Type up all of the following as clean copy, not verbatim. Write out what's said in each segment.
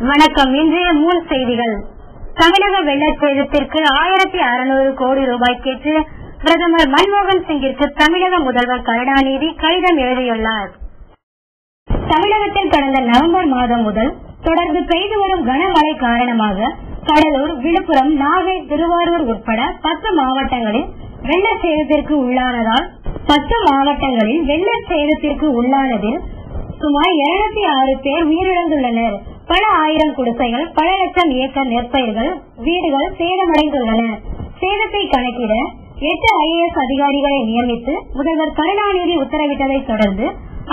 வணக்கம். இன்றைய மூல் செய்திகள். தமிழக வெள்ளச் சேதத்திற்கு 1600 கோடி ரூபாய் கேட்டு பிரதமர் மன்மோகன் சிங்கிற்கு தமிழக முதல்வர் கருணாநிதி கடிதம் எழுதியுள்ளார். தமிழகத்தில் கடந்த நவம்பர் மாதம் முதல் தொடர்ந்து பெய்து வரும் கனமழை காரணமாக கடலூர், விழுப்புரம், நாகை, திருவாரூர் உட்பட 10 மாவட்டங்களில் வெள்ளச் சேதத்திற்கு உள்ளானதில் சுமார் 206 பேர் உயிரிழந்துள்ளனர். பல ஆயிரம் குடிசைகள், பல லட்சம் ஏக்கர் நெற்பயிர்கள், வீடுகள் சேதமடைந்துள்ளன. சேதத்தை கணக்கிட 8 IAS அதிகாரிகளை நியமித்து முதல்வர் கருணாநிதி உத்தரவிட்டதை தொடர்ந்து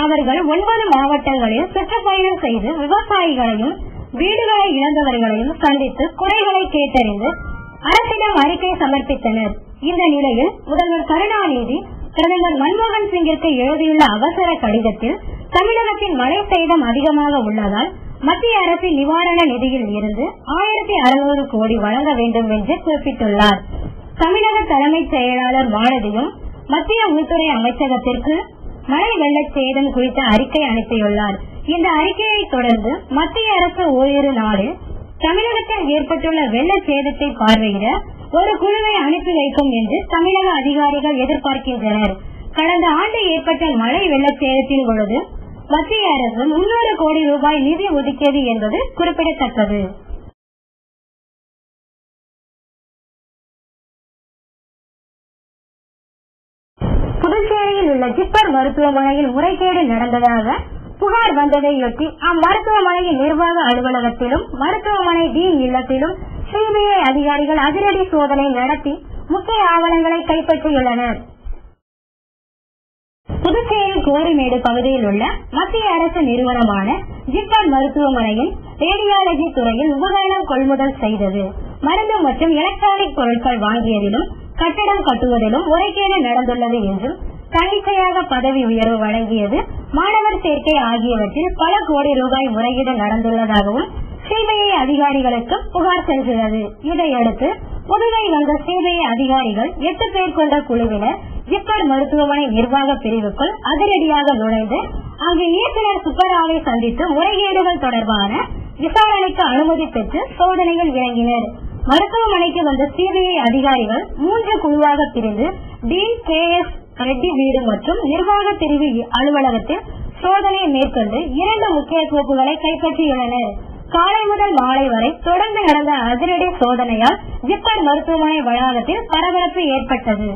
அவர்கள் 9 மாவட்டங்களில் சுற்றுப்பயணம் செய்து விவசாயிகளையும் வீடுகளை இழந்தவர்களையும் சந்தித்து குறைகளை கேட்டறிந்து அரசிடம் அறிக்கை சமர்ப்பித்தனர். இந்த நிலையில் முதல்வர் கருணாநிதி பிரதமர் மன்மோகன் சிங்கிற்கு எழுதியுள்ள அவசர கடிதத்தில் தமிழகத்தின் மழை சேதம் அதிகமாக உள்ளதால் மத்திய அரசின் நிவாரண நிதியில் இருந்து 1600 கோடி வழங்க வேண்டும் என்று குறிப்பிட்டுள்ளார். தமிழக தலைமைச் செயலாளர் மாலதியும் மத்திய உள்துறை அமைச்சகத்திற்கு மழை வெள்ளச் சேதம் குறித்த அறிக்கை அனுப்பியுள்ளார். இந்த அறிக்கையை தொடர்ந்து மத்திய அரசு ஓரிரு நாளில் தமிழகத்தில் ஏற்பட்டுள்ள வெள்ளச் சேதத்தை பார்வையிட ஒரு குழுவை அனுப்பி வைக்கும் என்று தமிழக அதிகாரிகள் எதிர்பார்க்கின்றனர். கடந்த ஆண்டு ஏற்பட்ட மழை வெள்ளச் சேதத்தின் பொழுது மத்திய அரசு 300 கோடி ரூபாய் நிதி ஒதுக்கியது என்பது குறிப்பிடத்தக்கது. புதுச்சேரியில் உள்ள ஜிப்மர் மருத்துவமனையில் முறைகேடு நடந்ததாக புகார் வந்ததையொட்டி அம்மருத்துவமனையின் நிர்வாக அலுவலகத்திலும் மருத்துவமனை டீன் இல்லத்திலும் சிபிஐ அதிகாரிகள் அதிரடி சோதனை நடத்தி முக்கிய ஆவணங்களை கைப்பற்றியுள்ளனர். புதுச்சேரி கோரிமேடு பகுதியில் உள்ள மத்திய அரசு நிறுவனமான ஜிப்மர் மருத்துவமனையின் ரேடியாலஜி துறையில் உபகரணம் கொள்முதல் செய்தது, மருந்து மற்றும் எலக்ட்ரானிக் பொருட்கள் வாங்கியதிலும் கட்டடம் கட்டுவதிலும் முறைகேடு நடந்துள்ளது என்றும் தன்னிச்சையாக பதவி உயர்வு வழங்கியது, மாணவர் சேர்க்கை ஆகியவற்றில் பல கோடி ரூபாய் முறைகேடு நடந்துள்ளதாகவும் சிபிஐ அதிகாரிகளுக்கு புகார் சென்றுள்ளது. இதையடுத்து புதுவை வந்த சிபிஐ அதிகாரிகள் 8 பேர் கொண்ட குழுவினர் ஜிப்மர் மருத்துவமனை நிர்வாக பிரிவுக்குள் அதிரடியாக நுழைந்து அங்கு இயக்குநர் சுப்பராவை சந்தித்து முறைகேடுகள் தொடர்பான விசாரணைக்கு அனுமதி பெற்று சோதனையில் இறங்கினர். மருத்துவமனைக்கு வந்த சிபிஐ அதிகாரிகள் 3 குழுவாக பிரிந்து டீன் KS ரெட்டி வீடு மற்றும் நிர்வாக பிரிவு அலுவலகத்தில் சோதனை மேற்கொண்டு 2 முக்கிய கோப்புகளை கைப்பற்றியுள்ளனர். காலை முதல் மாலை வரை தொடர்ந்து நடந்த அதிரடி சோதனையால் ஜிப்மர் மருத்துவமனை வளாகத்தில் பரபரப்பு ஏற்பட்டது.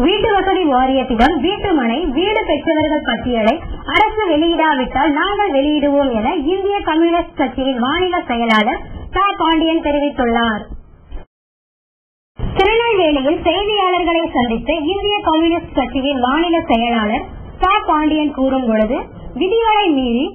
வீட்டு வசதி வாரியத்திடம் வீட்டுமனை வீடு பெற்றவர்கள் பட்டியலை அரசு வெளியிடாவிட்டால் நாங்கள் வெளியிடுவோம் என இந்திய கம்யூனிஸ்ட் கட்சியின் மாநில செயலாளர் ச. பாண்டியன் தெரிவித்துள்ளார். திருநெல்வேலியில் செய்தியாளர்களை சந்தித்து இந்திய கம்யூனிஸ்ட் கட்சியின் மாநில செயலாளர் ச. பாண்டியன் கூறும் பொழுது, விதிகளை மீறி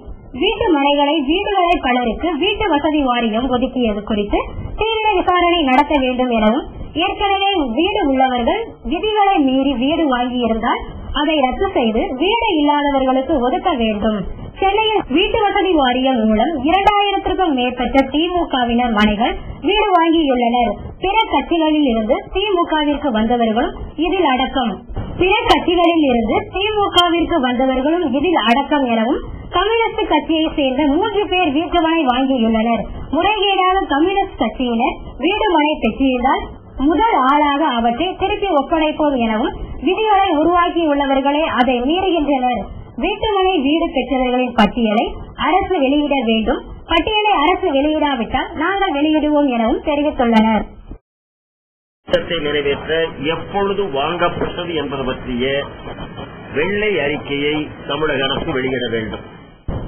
வீட்டு மனைகளை வீடுகளை பலருக்கு வீட்டு வசதி வாரியம் ஒதுக்கியது குறித்து தீவிர விசாரணை நடத்த வேண்டும் எனவும், ஏற்கனவே வீடு உள்ளவர்கள் விதிகளை மீறி வீடு வாங்கியிருந்தால் அதை ரத்து செய்து வீடு இல்லாதவர்களுக்கு ஒதுக்க வேண்டும். சென்னையில் வீட்டு வசதி வாரியம் மூலம் 2000க்கும் மேற்பட்ட திமுகவினர் மனைகள் வீடு வாங்கியுள்ளனர். பிற கட்சிகளில் இருந்து திமுகவிற்கு வந்தவர்களும் இதில் அடக்கம் எனவும் கம்யூனிஸ்ட் கட்சியை சேர்ந்த 3 பேர் வீட்டுமனை வாங்கியுள்ளனர். முறைகேடாக கம்யூனிஸ்ட் கட்சியினர் வீடுமனை பெற்றிருந்தால் முதல் ஆளாக அவற்றை திருப்பி ஒப்படைப்போம் எனவும் விதிகளை உருவாக்கியுள்ளவர்களே அதை மீறுகின்றனர். வீட்டுமனை வீடு பெற்றவர்களின் பட்டியலை அரசு வெளியிட வேண்டும், பட்டியலை அரசு வெளியிடாவிட்டால் நாங்கள் வெளியிடுவோம் எனவும் தெரிவித்துள்ளனர். நிறைவேற்ற எப்பொழுது வாங்கப்பட்டது என்பது பற்றிய வெள்ளை அறிக்கையை தமிழக அரசு வெளியிட வேண்டும்.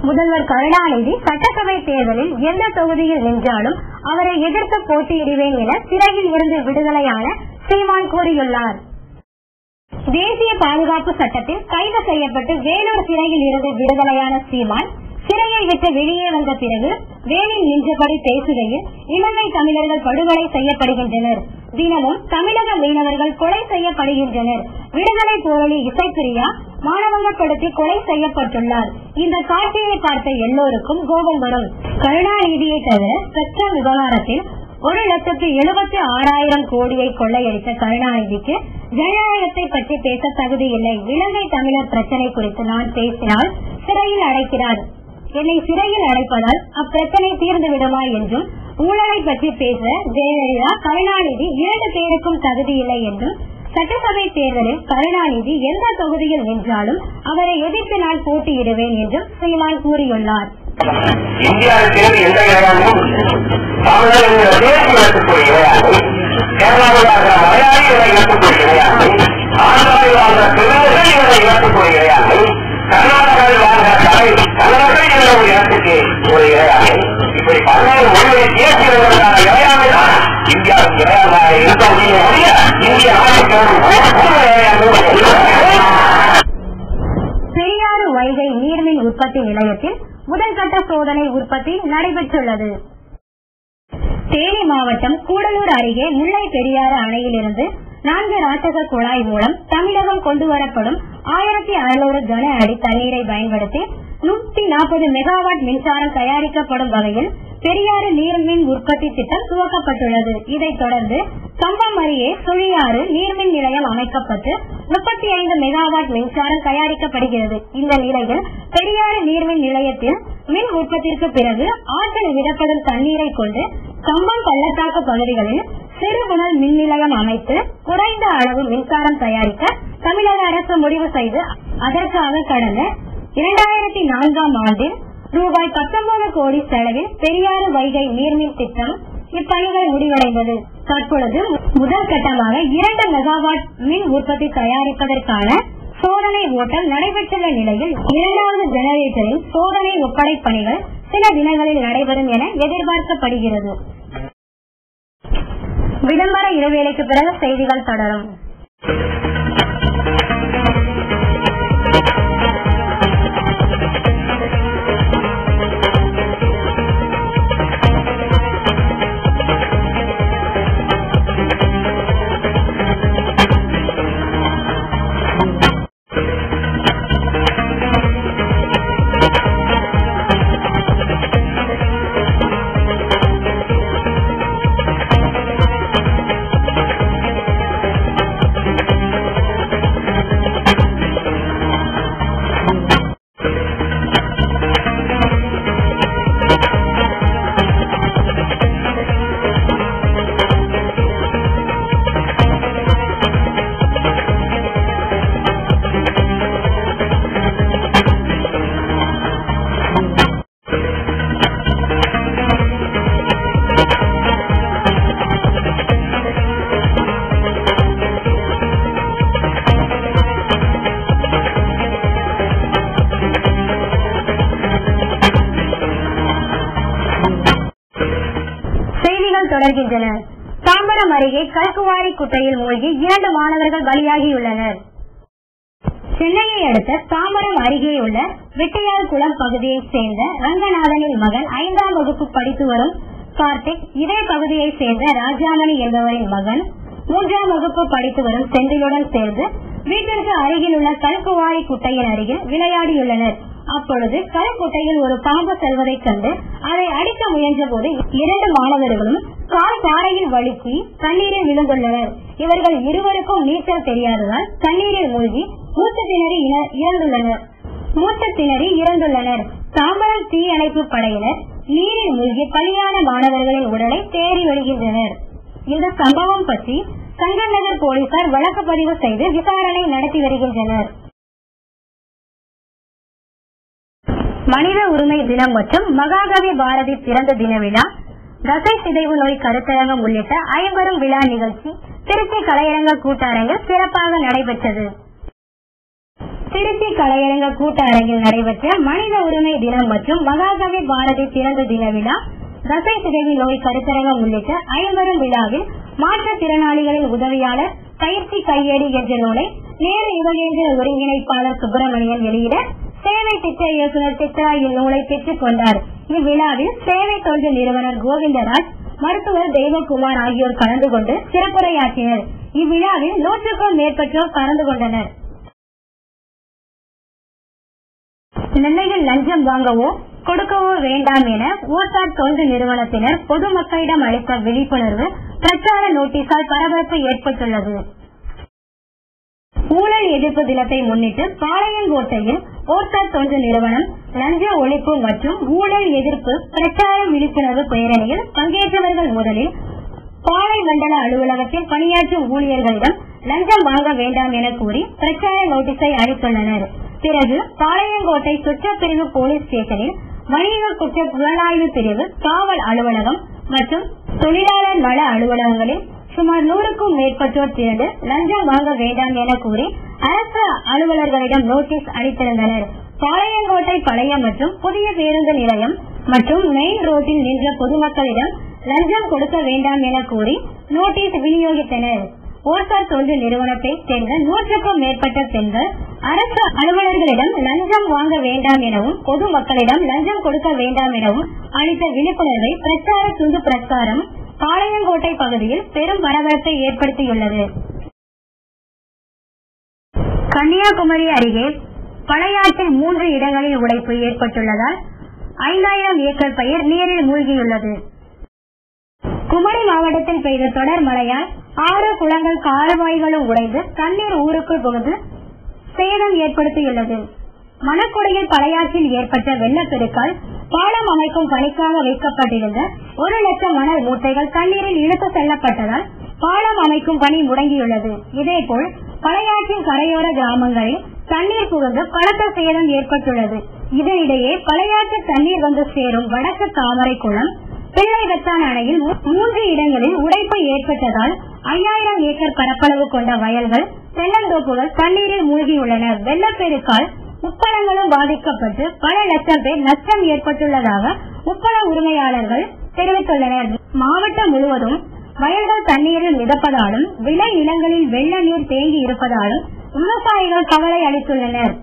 முதல்வர் கருணாநிதி சட்டசபை தேர்தலில் எந்த தொகுதியில் நின்றாலும் அவரை எதிர்த்து போட்டியிடுவேன் என சிறையில் இருந்து விடுதலையான சீமான் கூறியுள்ளார். தேசிய பாதுகாப்பு சட்டத்தில் கைது செய்யப்பட்டு வேலூர் சிறையில் இருந்து விடுதலையான சீமான் சிறையை விட்டு வெளியே வந்த பிறகு வேலில் நின்றபடி பேசுகையில் இலங்கை தமிழர்கள் படுகொலை செய்யப்படுகின்றனர், தினமும் தமிழக மீனவர்கள் கொலை செய்யப்படுகின்றனர், விடுதலை போராளி இசைப்பிரியா மானவங்கப்படுத்தி கொலை செய்யப்பட்டுள்ளார். இந்த காட்சியை பார்த்த எல்லோருக்கும் கோபம் வரும். கருணாநிதியை தவிர ஸ்பெக்ட்ரம் விவகாரத்தில் 1,76,000 கோடியை கொள்ளையடித்த கருணாநிதிக்கு ஜனநாயகத்தை பற்றி பேச தகுதி இல்லை. இலங்கை தமிழர் பிரச்சனை குறித்து நான் பேசினால் சிறையில் அடைக்கிறார். என்னை சிறையில் அடைப்பதால் அப்பிரச்சனை தீர்ந்து விடுமா என்றும், ஊழலை பற்றி பேச ஜெயலலிதா, கருணாநிதி 2 பேருக்கும் தகுதியில்லை என்றும், சட்டசபை தேர்தலில் கருணாநிதி எந்த தொகுதியில் வென்றாலும் அவரை எதிர்த்து நான் போட்டியிடுவேன் என்றும் சீமான் கூறியுள்ளார். இந்தியாவுக்கு எந்த இடையாண்டும் தமிழர்கள் தேசிய இடையாண்டும், கேரளாவில் வாழ்கிற மலையாளி இழக்கக்கூடிய இடையாண்டும், ஆந்திராவில் வாழ்கிற தெலுங்குகள் இவரை இழக்கக்கூடிய இடையாண்டும், கர்நாடகாவில் வாழ்கிற தமிழர்கள் என்ற ஒரு இடத்துக்கு ஒரு இடையாண்டும், இப்படி 11 மொழிகளை தேசியவர்களுக்கான இடையாண்டு தான் இந்தியாவுக்கு இடையாக இருக்க முடியும். இந்திய பெரியாறு வைகை நீர்மின் உற்பத்தி நிலையத்தில் முதல்கட்ட சோதனை உற்பத்தி நடைபெற்றுள்ளது. தேனி மாவட்டம் கூடலூர் அருகே முல்லை பெரியாறு அணையிலிருந்து 4 ராட்சச குழாய் மூலம் தமிழகம் கொண்டுவரப்படும் 1600 கன அடி தண்ணீரை பயன்படுத்தி 140 மெகாவாட் மின்சாரம் தயாரிக்கப்படும் வகையில் பெரியாறு நீர்மின் உற்பத்தி திட்டம் துவக்கப்பட்டுள்ளது. இதைத் தொடர்ந்து கம்பம் அருகே சுழியாறு நீர்மின் நிலையம் அமைக்கப்பட்டு 35 மெகாவாட் மின்சாரம் தயாரிக்கப்படுகிறது. இந்த நிலையில் பெரியாறு நீர்மின் நிலையத்தில் மின் உற்பத்திற்கு பிறகு ஆற்றில் விடப்படும் தண்ணீரை கொண்டு கம்பம் பள்ளத்தாக்கு பகுதிகளில் சிறுபுணல் மின் நிலையம் அமைத்து குறைந்த அளவு மின்சாரம் தயாரிக்க தமிழக அரசு முடிவு செய்து அதற்காக கடந்த 2004ஆம் ஆண்டில் ரூபாய் 19 கோடி செலவில் பெரியாறு வைகை நீர்மின் திட்டம் இப்பணிகள் முடிவடைந்தது. தற்பொழுது முதல் கட்டமாக 2 மெகாவாட் மின் உற்பத்தி தயாரிப்பதற்கான சோதனை ஓட்டம் நடைபெற்றுள்ள நிலையில் 2வது ஜெனரேட்டரின் சோதனை ஒப்படை பணிகள் சில தினங்களில் நடைபெறும் என எதிர்பார்க்கப்படுகிறது. விளம்பர இடைவேளைக்கு பிறகு செய்திகள் தொடரும். தொடர்கின்றன. தாம்பரம் அருகே கல்குவாரி குட்டையில் மூழ்கி 2 மாணவர்கள் பலியாகியுள்ளனர். சென்னையை அடுத்த தாம்பரம் அருகேயுள்ள வெட்டியால் குளம் பகுதியைச் சேர்ந்த ரங்கநாதனின் மகன் 5ஆம் வகுப்பு படித்து வரும் கார்த்திக், இதே பகுதியைச் சேர்ந்த ராஜாமணி என்பவரின் மகன் 3ஆம் வகுப்பு படித்து வரும் செந்திலுடன் சேர்ந்து வீட்டிற்கு அருகில் உள்ள கல்குவாரி குட்டையின் அருகில் விளையாடியுள்ளனர். அப்பொழுது கல்குட்டையில் ஒரு பாம்பு செல்வதைக் கண்டு அதை அடிக்க முயன்ற போது 2 மாணவர்களும் கால் பாறையில் வழுக்கி தண்ணீரில் விழுந்துள்ளனர். இவர்கள் இருவருக்கும் நீச்சல் தெரியாததால் தண்ணீரில் மூழ்கி மூச்சு திணறி இறந்துள்ளனர். தாம்பரம் தீயணைப்பு படையினர் நீரில் மூழ்கி பலியான மாணவர்களின் உடலை தேடி வருகின்றனர். இந்த சம்பவம் பற்றி சங்கநகர் போலீசார் வழக்கு பதிவு செய்து விசாரணை நடத்தி வருகின்றனர். மனித உரிமை தினம் மற்றும் மகாகவி பாரதி பிறந்த தின விழா, தசை சிதைவு நோய் கருத்தரங்கம் உள்ளிட்ட 50 விழா நிகழ்ச்சி திருச்சி கலையரங்க கூட்டரங்கில் சிறப்பாக நடைபெற்றது. திருச்சி கலையரங்க கூட்டரங்கில் நடைபெற்ற மனித உரிமை தினம் மற்றும் மகாகவி பாரதி பிறந்த தின விழா, தசை சிதைவு நோய் கருத்தரங்கம் உள்ளிட்ட 50 விழாவில் மாற்றுத்திறனாளிகளின் உதவியாளர் பயிற்சி கையேடு என்ற நூலை நேரு யுவகேந்திர ஒருங்கிணைப்பாளர் சுப்பிரமணியன் வெளியிட சேவை திட்ட இயக்குநர் சித்ரா இந்நூலை பெற்றுக் கொண்டார். இவ்விழாவில் சேவை தொண்டு நிறுவனர் கோவிந்தராஜ், மருத்துவர் தெய்வகுமார் ஆகியோர் கலந்து கொண்டு சிறப்புரையாற்றினர். இவ்விழாவில் 100க்கும் மேற்பட்டோர் கலந்து கொண்டனர். நெல்லையில் லஞ்சம் வாங்கவோ கொடுக்கவோ வேண்டாம் என ஓசார் தொண்டு நிறுவனத்தினர் பொதுமக்களிடம் அளித்த விழிப்புணர்வு பிரச்சார நோட்டீஸால் பரபரப்பு ஏற்பட்டுள்ளது. ஊழல் எதிர்ப்பு தினத்தை முன்னிட்டு பாளையங்கோட்டையில் ஓர்சார் தொண்டு நிறுவனம் லஞ்ச ஒழிப்பு மற்றும் ஊழல் எதிர்ப்பு பிரச்சார விழிப்புணர்வு பேரணியில் பங்கேற்றவர்கள் முதலில் பாளை மண்டல அலுவலகத்தில் பணியாற்றும் ஊழியர்களிடம் லஞ்சம் வாங்க வேண்டாம் என கூறி பிரச்சார நோட்டீஸை அளித்துள்ளனர். பிறகு பாளையங்கோட்டை குற்றப்பிரிவு போலீஸ் ஸ்டேஷனில் வணிக குற்ற புலனாய்வு பிரிவு, காவல் அலுவலகம் மற்றும் தொழிலாளர் நல அலுவலகங்களில் சுமார் 100க்கும் மேற்பட்டோர் திரண்டு லஞ்சம் வாங்க வேண்டாம் என கூறி அரசு அலுவலர்களிடம் நோட்டீஸ் அளித்திருந்தனர். பாளையங்கோட்டை பழைய மற்றும் புதிய பேருந்து நிலையம் மற்றும் மெயின் ரோட்டில் நின்ற பொதுமக்களிடம் லஞ்சம் கொடுக்க வேண்டாம் என கூறி நோட்டீஸ் விநியோகித்தனர். ஓர்சார் தொண்டு நிறுவனத்தை சேர்ந்த 100க்கும் மேற்பட்ட பெண்கள் அரசு அலுவலர்களிடம் லஞ்சம் வாங்க வேண்டாம் எனவும் பொதுமக்களிடம் லஞ்சம் கொடுக்க வேண்டாம் எனவும் அளித்த விழிப்புணர்வை பிரச்சார துண்டு பிரச்சாரம் பாளையங்கோட்டை பகுதியில் பெரும் பரபரப்பை ஏற்படுத்தியுள்ளது. கன்னியாகுமரி அருகே பழையாற்றில் 3 இடங்களில் உடைப்பு ஏற்பட்டுள்ளதால் 5000 ஏக்கர் பயிர் நீரில் மூழ்கியுள்ளது. குமரி மாவட்டத்தில் பெய்த தொடர் மழையால் 6 குளங்கள் கால்வாய்களும் உடைந்து தண்ணீர் ஊருக்குள் புகுந்து சேதம் ஏற்படுத்தியுள்ளது. மணக்குடியில் பழையாற்றில் ஏற்பட்ட வெள்ளப்பெருக்கால் பாலம் அமைக்கும் பணிக்காக வைக்கப்பட்டிருந்த 1 லட்சம் மணல் மூட்டைகள் தண்ணீரில் இழுத்து செல்லப்பட்டதால் பாலம் அமைக்கும் பணி முடங்கியுள்ளது. இதேபோல் பழையாற்றின் கரையோர கிராமங்களில் தண்ணீர் புகுந்து பலத்த சேதம் ஏற்பட்டுள்ளது. இதனிடையே பழையாற்று தண்ணீர் வந்து சேரும் வடக்கு தாமரை குளம், பிள்ளைவத்தான் அணையில் 3 இடங்களில் உடைப்பு ஏற்பட்டதால் 5000 ஏக்கர் பரப்பளவு கொண்ட வயல்கள், தென்னந்தோப்புகள் தண்ணீரில் மூழ்கியுள்ளன. வெள்ளப்பெருக்கால் உப்பளங்களும் பாதிக்கப்பட்டு பல லட்சம் பேர் நஷ்டம் ஏற்பட்டுள்ளதாக உப்பள உரிமையாளர்கள் தெரிவித்துள்ளனர். மாவட்டம் முழுவதும் வயல்கள் தண்ணீரில் மிதப்பதாலும் விளை நிலங்களில் வெள்ள நீர் தேங்கி இருப்பதாலும் விவசாயிகள் கவலை அளித்துள்ளனர்.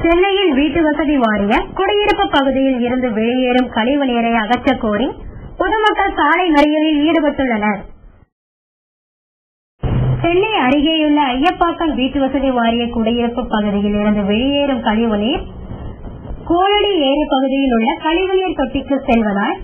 சென்னையில் வீட்டு வசதி வாரிய குடியிருப்பு பகுதியில் இருந்து வெளியேறும் கழிவு நீரை அகற்ற கோரி பொதுமக்கள் சாலை மறியலில் ஈடுபட்டுள்ளனர். சென்னை அருகேயுள்ள ஐயப்பாக்கம் வீட்டு வசதி வாரிய குடியிருப்பு பகுதியில் இருந்து வெளியேறும் கழிவு நீர் கோழடி ஏரி பகுதியில் உள்ள கழிவுநீர் தொட்டிக்கு செல்வதால்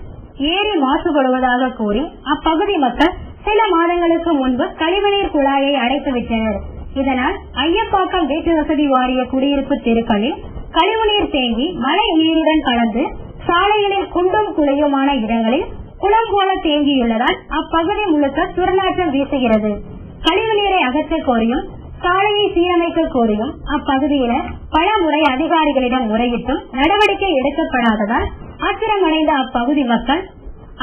ஏரி மாசுபடுவதாக கூறி அப்பகுதி மக்கள் சில மாதங்களுக்கு முன்பு கழிவுநீர் குழாயை அடைத்துவிட்டனர். இதனால் ஐயப்பாக்கம் வீட்டு வசதி வாரிய குடியிருப்பு தெருக்களில் கழிவுநீர் தேங்கி மழை நீருடன் கலந்து சாலைகளில் குண்டும் குழியுமான இடங்களில் குளம் போல தேங்கியுள்ளதால் அப்பகுதி முழுக்க துர்நாற்றம் வீசுகிறது. கழிவுநீரை அகற்ற கோரியும் சாலையை சீரமைக்க கோரியும் அப்பகுதியினர் பல முறை அதிகாரிகளிடம் முறையிட்டும் நடவடிக்கை எடுக்கப்படாததால் ஆத்திரமடைந்த அப்பகுதி மக்கள்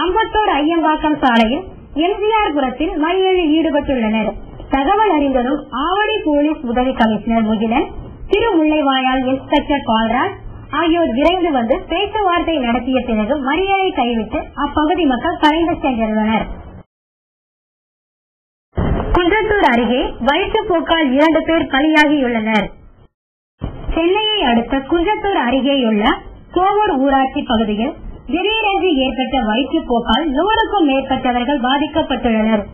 அம்பத்தூர் ஐயம்பாக்கம் சாலையில் எம்ஜிஆர் புரத்தில் மறியலில் ஈடுபட்டுள்ளனர். தகவல் அறிந்ததும் ஆவடி போலீஸ் உதவி கமிஷனர் முகிலன், திருமுல்லைவாயால் இன்ஸ்பெக்டர் பால்ராஜ் ஆகியோர் விரைந்து வந்து பேச்சுவார்த்தை நடத்திய பிறகு மறியலை கைவிட்டு அப்பகுதி மக்கள் கலைந்து சென்றுள்ளனர். குன்றத்தூர் அருகே வயிற்றுப்போக்கால் 2 பேர் பலியாகியுள்ளனர். சென்னையை அடுத்த குன்றத்தூர் அருகேயுள்ள கோவூர் ஊராட்சி பகுதியில் திடீரென்று ஏற்பட்ட வயிற்றுப்போக்கால் 100க்கும் மேற்பட்டவர்கள் பாதிக்கப்பட்டுள்ளனர்.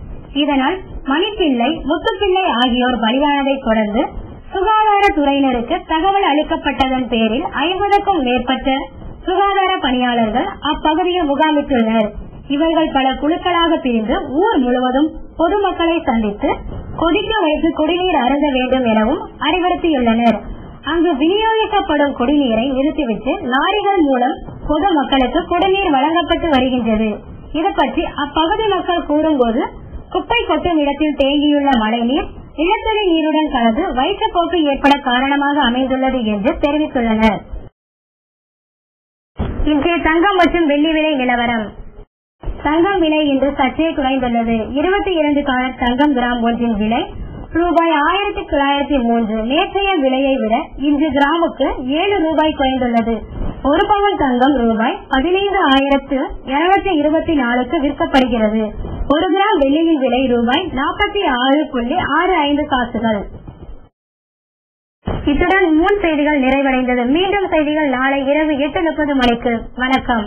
இதனால் மணிப்பிள்ளை, முத்துப்பிள்ளை ஆகியோர் பலியானதை தொடர்ந்து சுகாதாரத்துறையினருக்கு தகவல் அளிக்கப்பட்டதன் பேரில் 50க்கும் மேற்பட்ட சுகாதார பணியாளர்கள் அப்பகுதியில் முகாமிட்டுள்ளனர். இவர்கள் பல குழுக்களாக பிரிந்து ஊர் முழுவதும் பொதுமக்களை சந்தித்து கொதிக்க வைத்து குடிநீர் அருந்த வேண்டும் எனவும் அறிவுறுத்தியுள்ளனர். அங்கு விநியோகிக்கப்படும் குடிநீரை நிறுத்திவிட்டு லாரிகள் மூலம் பொதுமக்களுக்கு குடிநீர் வழங்கப்பட்டு வருகின்றது. இது பற்றி அப்பகுதி மக்கள் கூறும்போது, குப்பை கொட்டும் இடத்தில் தேங்கியுள்ள மழைநீர் நிலத்தடி நீருடன் கலந்து வயிற்றுப்போக்கு ஏற்பட காரணமாக அமைந்துள்ளது என்று தெரிவித்துள்ளனர். இன்றைய தங்கம் மற்றும் வெள்ளி விலை நிலவரம். தங்கம் விலை இன்று சற்றே குறைந்துள்ளது. 22 காரட் தங்கம் கிராம் ஒன்றின் விலை ரூபாய் 1903. நேற்றைய விலையை விட இன்று கிராமுக்கு 7 ரூபாய் குறைந்துள்ளது. ஒரு பவுன் தங்கம் ரூபாய் 15,224க்கு விற்கப்படுகிறது. 1 கிராம் வெள்ளியின் விலை ரூபாய் 46.65 காசுகள். இத்துடன் 3 செய்திகள் நிறைவடைந்தது. மீண்டும் செய்திகள் நாளை இரவு 8:30 மணிக்கு. வணக்கம்.